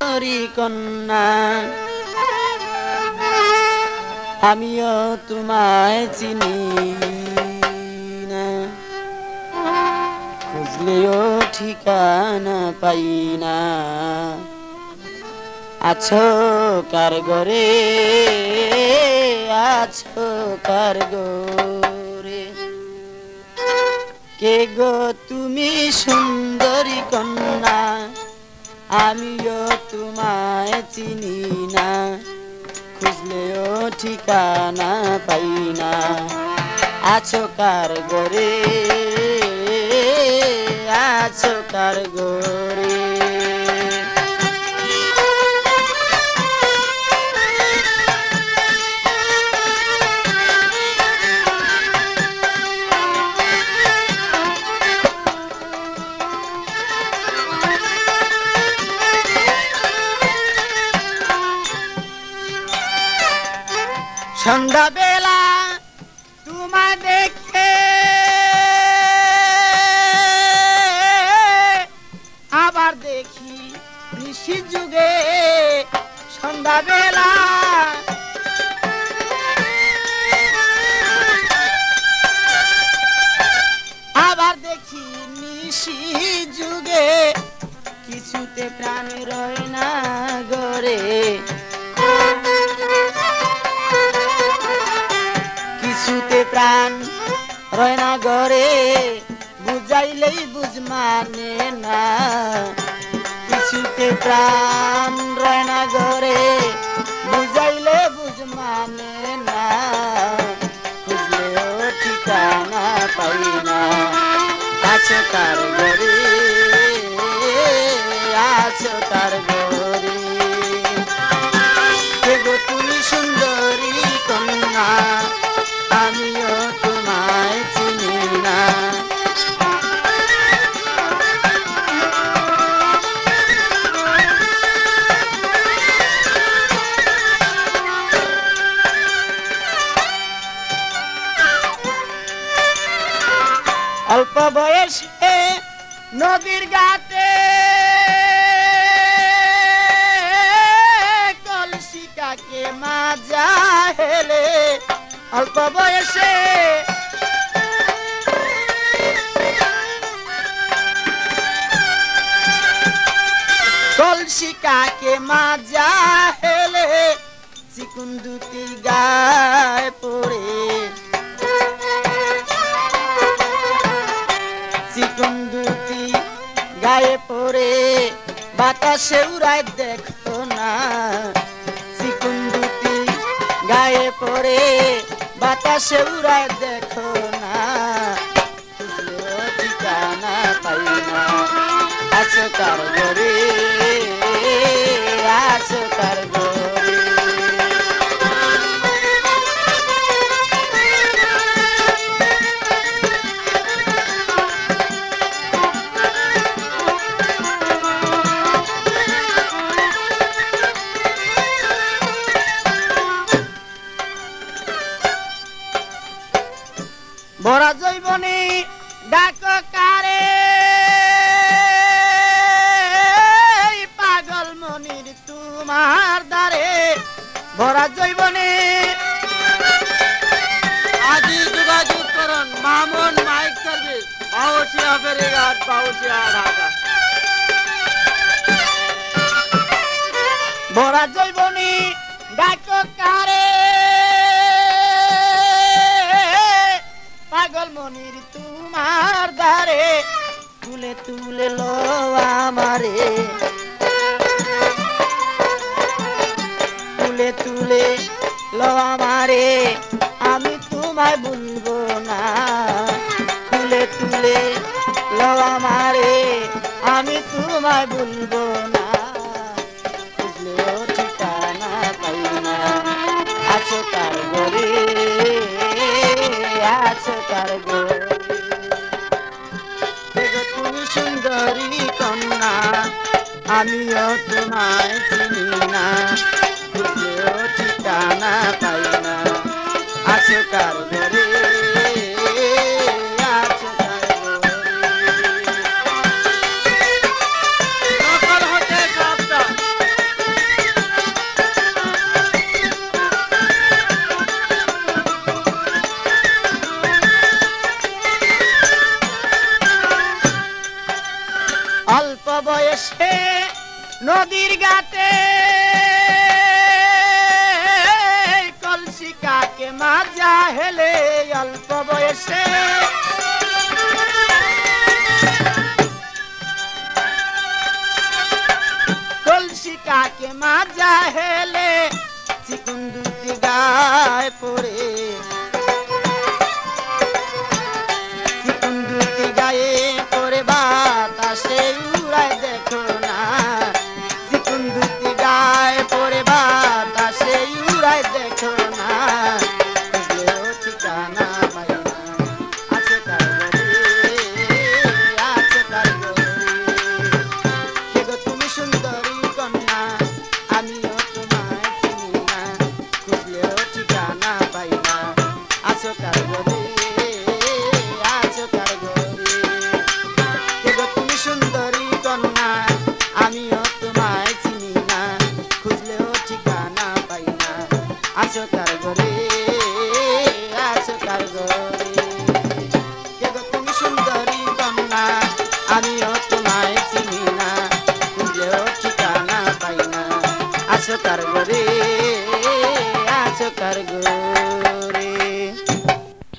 সুন্দরী কন্যা আমিও তোমায় চিনি না, খুঁজলেও ঠিকানা পাই না। আছো কার ঘরে, আছো কার ঘরে, কে গো তুমি সুন্দরী কন্যা আমিও তোমায় চিনি না, খুঁজলেও ঠিকানা পাই না। আছো কার ঘরে, আছো কার ঘরে। সন্ধ্যা বেলা তোমায় দেখে আবার দেখি নিশি যুগে, সন্ধ্যা বেলা আবার দেখি নিশি যুগে, কিছুতে প্রাণ রয় না গরে, কিছুতে প্রাণ রয় না ঘরে, বুঝাইলেই বুঝ মানে না। কিছুতে প্রাণ রয় না ঘরে, বুঝাইলে বুঝ মানে না, খুঁজলেও ঠিকানা পাই না। আছো কার ঘরে, আছো কার ঘরে, কে গো তুমি সুন্দরী কন্যা আমিও তোমায় চিনি না। অল্প বয়সে নদীর ঘাটে কলসিকাকে মাজা হেলে, অল্প বয়সে কলসিকাকে মাজা হেলে, চিকুন দুটি গায়ে পড়ে, চিকুন দুটি গায়ে পড়ে বাতাসে উড়ায় দেখো না। চিকুন দুটি গায়ে পড়ে বাতাসে উড়ায় দেখো না, খুঁজলেও ঠিকানা পাই না। আছো কার ঘরে, আছো কার ঘরে, ভরা জৈবনে ডাক কারে, পাগল মনির তোমার দ্বারে, ভরা জৈবনে আদি যোগাযোগ করুন মামুন মাইক সার্ভিস, বাউসিয়া ফেরিঘাট, বাউসিয়া ঢাকা। ভরা জৈবনে ডাক কারে, পাগল মনির তোমার দ্বারে, তুলে তুলে লো আমারে, তুলে তুলে লো আমারে, আমি তোমায় ভুলবো না। তুলে তুলে লো আমারে, আমি তোমায় ভুলবো না, খুঁজলেও ঠিকানা পাই না। আছো কার ঘরে, আছো কার ঘরে, তুমি সুন্দরী কন্যা আমিও তোমায় চিনি না, খুঁজলেও ঠিকানা পাই না। আছো কার ঘরে, আছো কার ঘরে। নদীর ঘাটে কলসি কাকে মাজা হেলে অল্প বয়সে কলসি কাকে মাজা হেলে চিকুন দুটি গায়ে পড়ে চিকুন দুটি গায়ে পড়ে বাতাসে উড়ায় দেখো না চিকুন দুটি গায়ে পড়ে বাতাসে উড়ায় দেখো না খুঁজলেও ঠিকানা পাই না আছে কার ঘরে আছে কার ঘরে কে গো তুমি সুন্দরী কন্যা আমিও তোমায় চিনি না খুঁজলেও ঠিকানা পাই না আছো কার ঘরে আছো কার ঘরে কে গো তুমি সুন্দরী কন্যা আমিও তোমায় চিনি না খুঁজলেও ঠিকানা পাই না আছো কার ঘরে